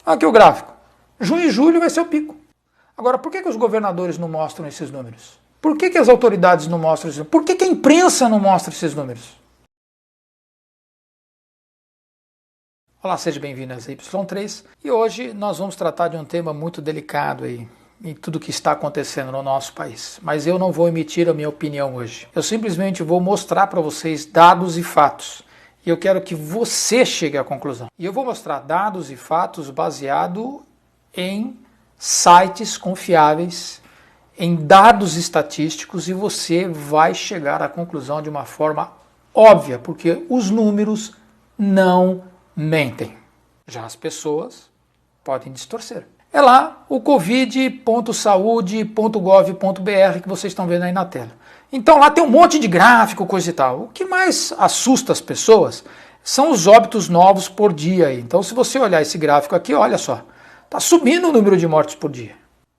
Aqui o gráfico. Junho e julho vai ser o pico. Agora, por que os governadores não mostram esses números? Por que as autoridades não mostram esses números? Por que a imprensa não mostra esses números? Olá, seja bem-vindo a Y3 e hoje nós vamos tratar de um tema muito delicado aí em tudo que está acontecendo no nosso país. Mas eu não vou emitir a minha opinião hoje. Eu simplesmente vou mostrar para vocês dados e fatos. E eu quero que você chegue à conclusão. E eu vou mostrar dados e fatos baseado em sites confiáveis, em dados estatísticos, e você vai chegar à conclusão de uma forma óbvia, porque os números não mentem. Já as pessoas podem distorcer. É lá o covid.saude.gov.br que vocês estão vendo aí na tela. Então lá tem um monte de gráfico, coisa e tal. O que mais assusta as pessoas são os óbitos novos por dia. Então se você olhar esse gráfico aqui, olha só, está subindo o número de mortes por dia.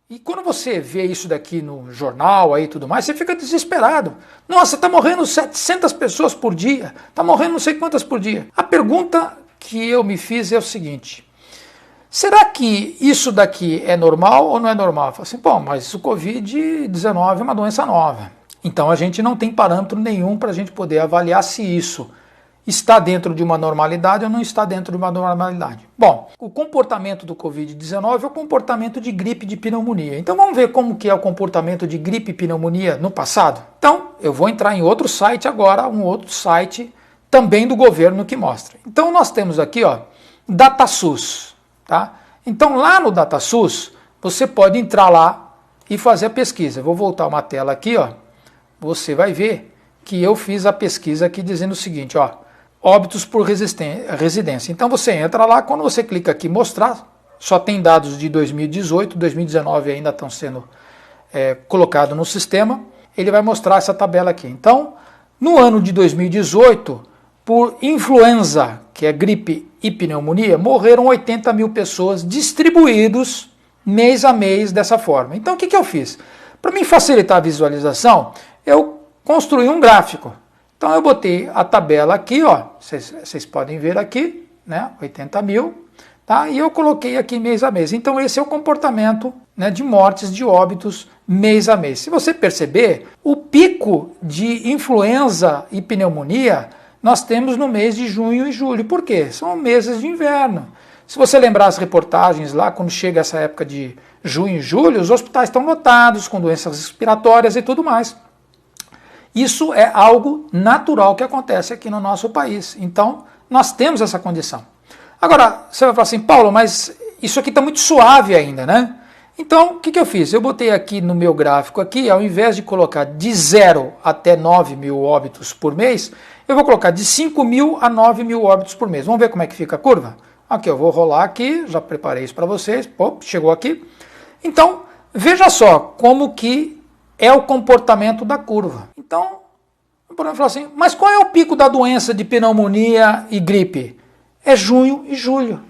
E quando você vê isso daqui no jornal aí e tudo mais, você fica desesperado. Nossa, está morrendo 700 pessoas por dia, está morrendo não sei quantas por dia. A pergunta que eu me fiz é o seguinte: será que isso daqui é normal ou não é normal? Eu falo assim, bom, mas o Covid-19 é uma doença nova. Então a gente não tem parâmetro nenhum para a gente poder avaliar se isso está dentro de uma normalidade ou não está dentro de uma normalidade. Bom, o comportamento do Covid-19 é o comportamento de gripe e de pneumonia. Então vamos ver como que é o comportamento de gripe e pneumonia no passado? Então eu vou entrar em outro site agora, um outro site também do governo que mostra. Então nós temos aqui, ó, DataSUS, tá? Então lá no DataSUS você pode entrar lá e fazer a pesquisa. Eu vou voltar uma tela aqui, ó. Você vai ver que eu fiz a pesquisa aqui dizendo o seguinte, ó, óbitos por residência. Então você entra lá, quando você clica aqui mostrar, só tem dados de 2018, 2019 ainda estão sendo colocados no sistema, ele vai mostrar essa tabela aqui. Então, no ano de 2018, por influenza, que é gripe e pneumonia, morreram 80 mil pessoas distribuídos mês a mês dessa forma. Então o que eu fiz? Para me facilitar a visualização, eu construí um gráfico. Então eu botei a tabela aqui, ó, vocês podem ver aqui, né, 80 mil, tá? E eu coloquei aqui mês a mês. Então esse é o comportamento, né, de mortes, de óbitos mês a mês. Se você perceber, o pico de influenza e pneumonia nós temos no mês de junho e julho. Por quê? São meses de inverno. Se você lembrar as reportagens lá, quando chega essa época de junho e julho, os hospitais estão lotados com doenças respiratórias e tudo mais. Isso é algo natural que acontece aqui no nosso país. Então, nós temos essa condição. Agora, você vai falar assim, Paulo, mas isso aqui está muito suave ainda, né? Então, o que eu fiz? Eu botei aqui no meu gráfico aqui, ao invés de colocar de 0 até 9 mil óbitos por mês, eu vou colocar de 5 mil a 9 mil óbitos por mês. Vamos ver como é que fica a curva? Aqui, eu vou rolar aqui, já preparei isso para vocês. Pô, chegou aqui. Então, veja só como que é o comportamento da curva. Então, podemos falar assim, mas qual é o pico da doença de pneumonia e gripe? É junho e julho.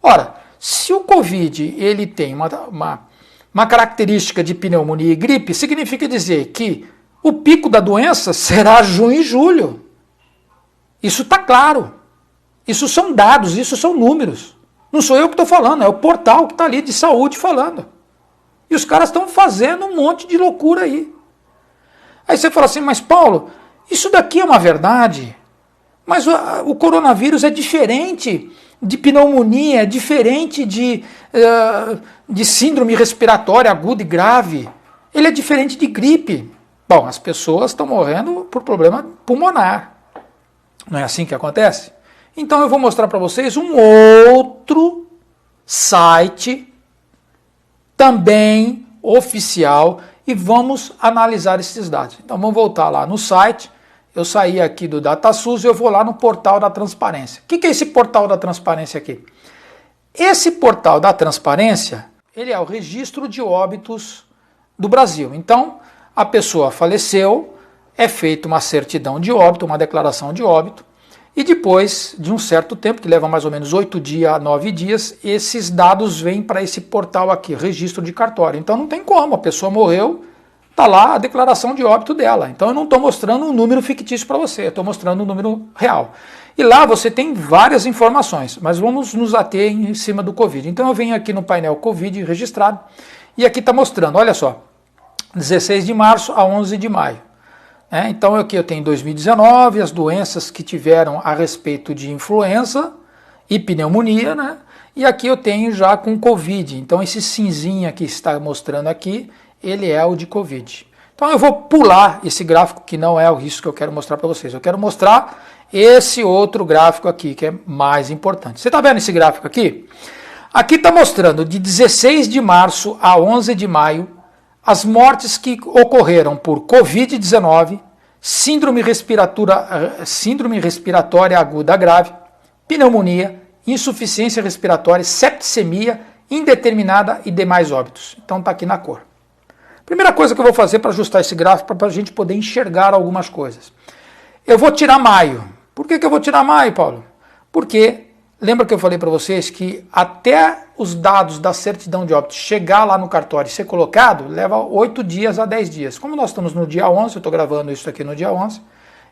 Ora, se o Covid ele tem uma característica de pneumonia e gripe, significa dizer que o pico da doença será junho e julho. Isso está claro. Isso são dados, isso são números. Não sou eu que estou falando, é o portal que está ali de saúde falando. E os caras estão fazendo um monte de loucura aí. Aí você fala assim, mas Paulo, isso daqui é uma verdade? Mas o coronavírus é diferente de pneumonia, é diferente de síndrome respiratória aguda e grave. Ele é diferente de gripe. Bom, as pessoas estão morrendo por problema pulmonar. Não é assim que acontece? Então eu vou mostrar para vocês um outro site, também oficial, e vamos analisar esses dados. Então vamos voltar lá no site. Eu saí aqui do DataSUS e eu vou lá no portal da transparência. O que é esse portal da transparência aqui? Esse portal da transparência, ele é o registro de óbitos do Brasil. Então, a pessoa faleceu, é feita uma certidão de óbito, uma declaração de óbito, e depois de um certo tempo, que leva mais ou menos 8 dias a 9 dias, esses dados vêm para esse portal aqui, registro de cartório. Então não tem como, a pessoa morreu, está lá a declaração de óbito dela. Então eu não estou mostrando um número fictício para você, eu estou mostrando um número real. E lá você tem várias informações, mas vamos nos ater em cima do Covid. Então eu venho aqui no painel Covid registrado e aqui está mostrando, olha só, 16 de março a 11 de maio. Então aqui eu tenho 2019, as doenças que tiveram a respeito de influenza e pneumonia, né? E aqui eu tenho já com Covid. Então esse cinzinha que está mostrando aqui, ele é o de Covid. Então eu vou pular esse gráfico que não é o risco que eu quero mostrar para vocês. Eu quero mostrar esse outro gráfico aqui, que é mais importante. Você está vendo esse gráfico aqui? Aqui está mostrando de 16 de março a 11 de maio as mortes que ocorreram por Covid-19, síndrome respiratória aguda grave, pneumonia, insuficiência respiratória, septicemia, indeterminada e demais óbitos. Então está aqui na cor. Primeira coisa que eu vou fazer para ajustar esse gráfico para a gente poder enxergar algumas coisas. Eu vou tirar maio. Por que eu vou tirar maio, Paulo? Porque, lembra que eu falei para vocês que até os dados da certidão de óbito chegar lá no cartório e ser colocado, leva 8 dias a 10 dias. Como nós estamos no dia 11, eu estou gravando isso aqui no dia 11,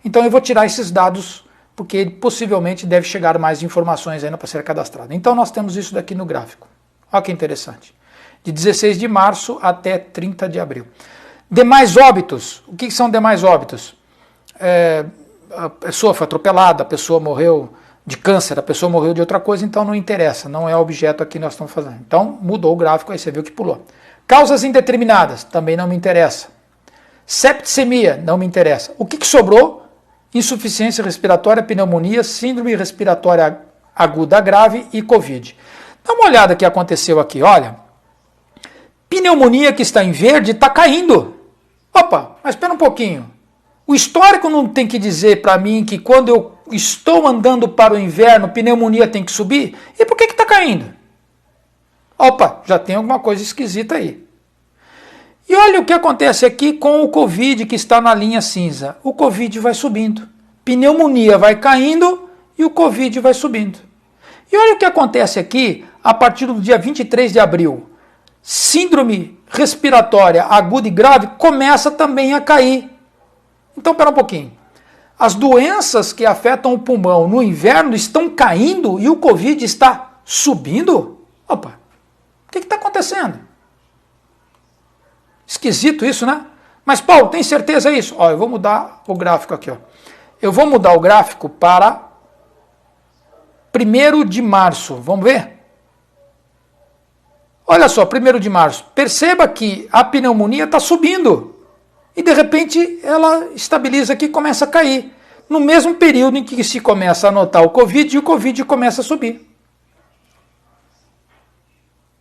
então eu vou tirar esses dados, porque possivelmente deve chegar mais informações ainda para ser cadastrado. Então nós temos isso daqui no gráfico. Olha que interessante. De 16 de março até 30 de abril. Demais óbitos. O que são demais óbitos? A pessoa foi atropelada, a pessoa morreu de câncer, a pessoa morreu de outra coisa, então não interessa, não é o objeto aqui que nós estamos fazendo. Então mudou o gráfico, aí você viu que pulou. Causas indeterminadas, também não me interessa. Septicemia, não me interessa. O que sobrou? Insuficiência respiratória, pneumonia, síndrome respiratória aguda grave e Covid. Dá uma olhada que aconteceu aqui, olha. Pneumonia que está em verde está caindo. Opa, mas espera um pouquinho. O histórico não tem que dizer para mim que quando eu estou andando para o inverno, pneumonia tem que subir? E por que está caindo? Opa, já tem alguma coisa esquisita aí. E olha o que acontece aqui com o Covid que está na linha cinza. O Covid vai subindo. Pneumonia vai caindo e o Covid vai subindo. E olha o que acontece aqui a partir do dia 23 de abril. Síndrome respiratória aguda e grave começa também a cair. Então, espera um pouquinho. As doenças que afetam o pulmão no inverno estão caindo e o Covid está subindo? Opa, o que está acontecendo? Esquisito isso, né? Mas, Paulo, tem certeza disso? Ó, eu vou mudar o gráfico aqui. Ó. Eu vou mudar o gráfico para 1º de março. Vamos ver? Olha só, 1º de março. Perceba que a pneumonia está subindo. E, de repente, ela estabiliza aqui e começa a cair. No mesmo período em que se começa a notar o Covid e o Covid começa a subir.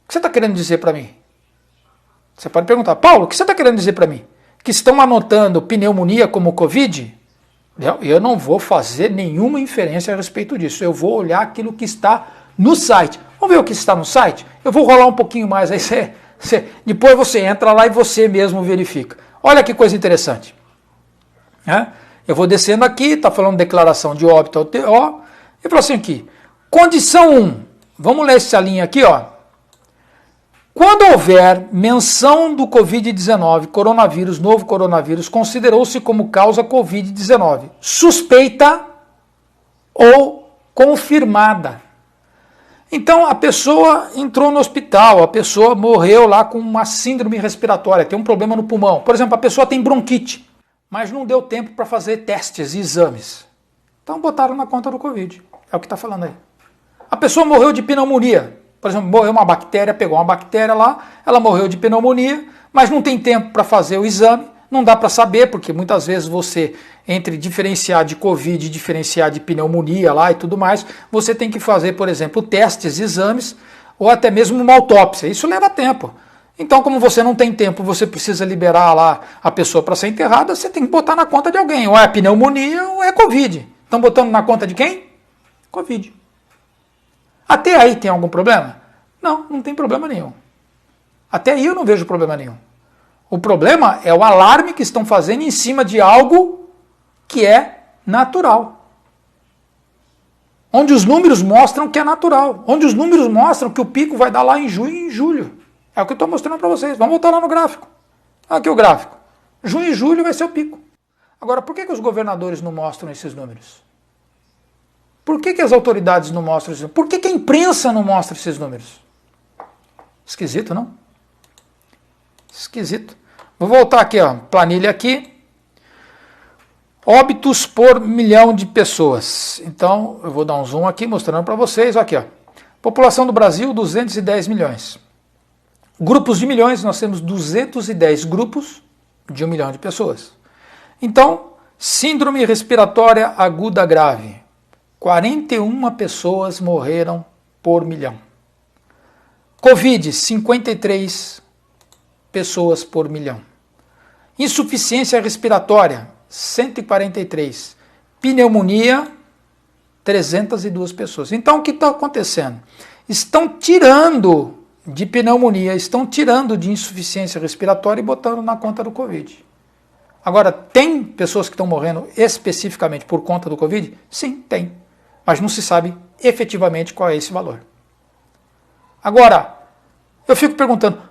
O que você está querendo dizer para mim? Você pode perguntar, Paulo, o que você está querendo dizer para mim? Que estão anotando pneumonia como Covid? Eu não vou fazer nenhuma inferência a respeito disso. Eu vou olhar aquilo que está no site. Vamos ver o que está no site? Eu vou rolar um pouquinho mais, aí depois você entra lá e você mesmo verifica. Olha que coisa interessante. Eu vou descendo aqui, está falando declaração de óbito ao TO, e falo assim aqui, condição 1, vamos ler essa linha aqui, ó. Quando houver menção do Covid-19, coronavírus, novo coronavírus, considerou-se como causa Covid-19, suspeita ou confirmada. Então a pessoa entrou no hospital, a pessoa morreu lá com uma síndrome respiratória, tem um problema no pulmão. Por exemplo, a pessoa tem bronquite, mas não deu tempo para fazer testes e exames. Então botaram na conta do Covid, é o que está falando aí. A pessoa morreu de pneumonia, por exemplo, morreu uma bactéria, pegou uma bactéria lá, ela morreu de pneumonia, mas não tem tempo para fazer o exame, não dá para saber, porque muitas vezes você, entre diferenciar de Covid e diferenciar de pneumonia lá e tudo mais, você tem que fazer, por exemplo, testes, exames, ou até mesmo uma autópsia. Isso leva tempo. Então, como você não tem tempo, você precisa liberar lá a pessoa para ser enterrada, você tem que botar na conta de alguém. Ou é pneumonia ou é Covid. Estão botando na conta de quem? Covid. Até aí tem algum problema? Não, não tem problema nenhum. Até aí eu não vejo problema nenhum. O problema é o alarme que estão fazendo em cima de algo que é natural. Onde os números mostram que é natural. Onde os números mostram que o pico vai dar lá em junho e em julho. É o que eu estou mostrando para vocês. Vamos voltar lá no gráfico. Aqui o gráfico. Junho e julho vai ser o pico. Agora, por que os governadores não mostram esses números? Por que as autoridades não mostram isso? Por que a imprensa não mostra esses números? Esquisito, não? Esquisito. Vou voltar aqui, ó, planilha aqui. Óbitos por milhão de pessoas. Então, eu vou dar um zoom aqui, mostrando para vocês. Aqui, ó. População do Brasil, 210 milhões. Grupos de milhões, nós temos 210 grupos de 1 milhão de pessoas. Então, síndrome respiratória aguda grave. 41 pessoas morreram por milhão. Covid, 53 pessoas por milhão. Insuficiência respiratória, 143. Pneumonia, 302 pessoas. Então, o que está acontecendo? Estão tirando de pneumonia, estão tirando de insuficiência respiratória e botando na conta do Covid. Agora, tem pessoas que estão morrendo especificamente por conta do Covid? Sim, tem. Mas não se sabe efetivamente qual é esse valor. Agora, eu fico perguntando,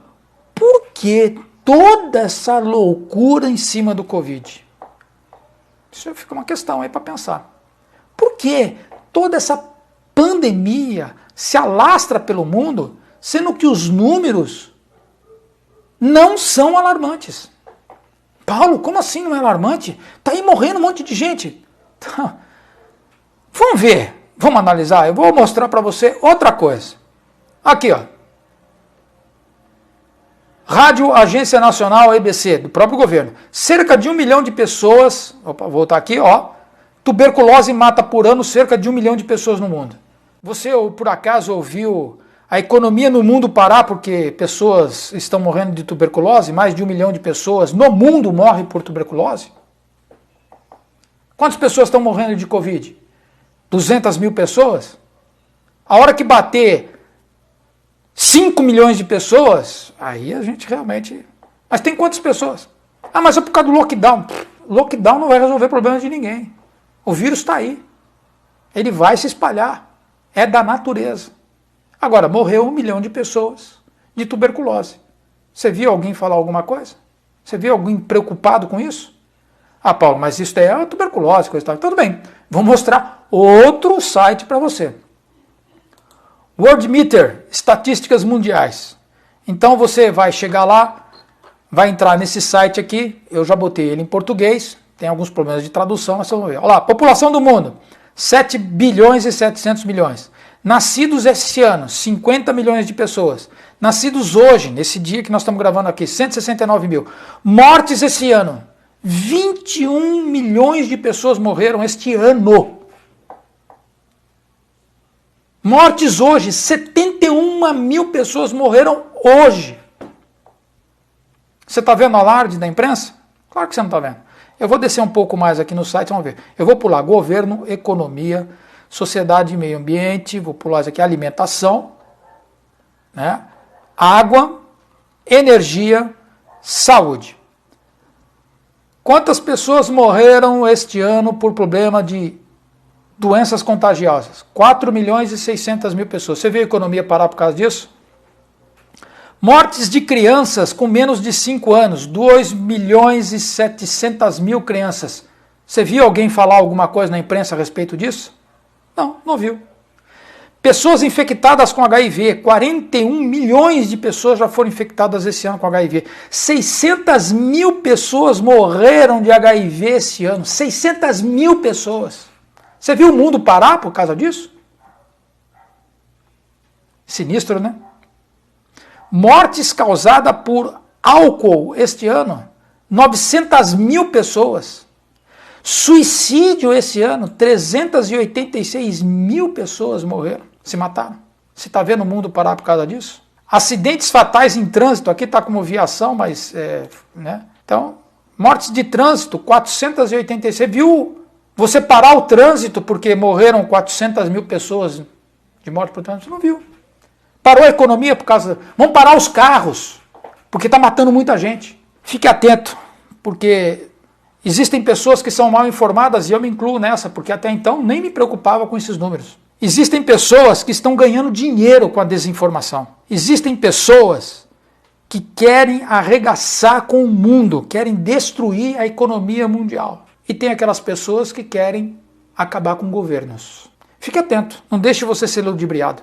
por que toda essa loucura em cima do Covid? Isso fica uma questão aí para pensar. Por que toda essa pandemia se alastra pelo mundo, sendo que os números não são alarmantes? Paulo, como assim não é alarmante? Está aí morrendo um monte de gente. Tá. Vamos ver, vamos analisar. Eu vou mostrar para você outra coisa. Aqui, ó. Rádio Agência Nacional EBC, do próprio governo. Cerca de 1 milhão de pessoas, vou voltar aqui, ó. Tuberculose mata por ano cerca de 1 milhão de pessoas no mundo. Você, por acaso, ouviu a economia no mundo parar porque pessoas estão morrendo de tuberculose? Mais de 1 milhão de pessoas no mundo morrem por tuberculose? Quantas pessoas estão morrendo de Covid? 200 mil pessoas? A hora que bater 5 milhões de pessoas, aí a gente realmente... Mas tem quantas pessoas? Ah, mas é por causa do lockdown. Lockdown não vai resolver problemas de ninguém. O vírus está aí. Ele vai se espalhar. É da natureza. Agora, morreu 1 milhão de pessoas de tuberculose. Você viu alguém falar alguma coisa? Você viu alguém preocupado com isso? Ah, Paulo, mas isso é a tuberculose, coisa e tal. Tudo bem, vou mostrar outro site para você. Worldmeter, estatísticas mundiais. Então você vai chegar lá, vai entrar nesse site aqui, eu já botei ele em português, tem alguns problemas de tradução, mas vamos ver. Olha lá, população do mundo, 7 bilhões e 700 milhões. Nascidos esse ano, 50 milhões de pessoas. Nascidos hoje, nesse dia que nós estamos gravando aqui, 169 mil. Mortes esse ano, 21 milhões de pessoas morreram este ano. Mortes hoje, 71 mil pessoas morreram hoje. Você está vendo o alarde da imprensa? Claro que você não está vendo. Eu vou descer um pouco mais aqui no site, vamos ver. Eu vou pular governo, economia, sociedade e meio ambiente, vou pular isso aqui, alimentação, né? Água, energia, saúde. Quantas pessoas morreram este ano por problema de doenças contagiosas? 4 milhões e 600 mil pessoas. Você vê a economia parar por causa disso? Mortes de crianças com menos de 5 anos, 2 milhões e 700 mil crianças. Você viu alguém falar alguma coisa na imprensa a respeito disso? Não, não viu. Pessoas infectadas com HIV, 41 milhões de pessoas já foram infectadas esse ano com HIV. 600 mil pessoas morreram de HIV esse ano. 600 mil pessoas. Você viu o mundo parar por causa disso? Sinistro, né? Mortes causadas por álcool este ano, 900 mil pessoas. Suicídio esse ano, 386 mil pessoas morreram, se mataram. Você está vendo o mundo parar por causa disso? Acidentes fatais em trânsito, aqui está como viação, mas... né? Então, mortes de trânsito, 486. Viu você parar o trânsito porque morreram 400 mil pessoas de morte por trânsito? Você não viu. Parou a economia por causa... Vamos parar os carros, porque está matando muita gente. Fique atento, porque existem pessoas que são mal informadas e eu me incluo nessa, porque até então nem me preocupava com esses números. Existem pessoas que estão ganhando dinheiro com a desinformação. Existem pessoas que querem arregaçar com o mundo, querem destruir a economia mundial. E tem aquelas pessoas que querem acabar com governos. Fique atento, não deixe você ser ludibriado.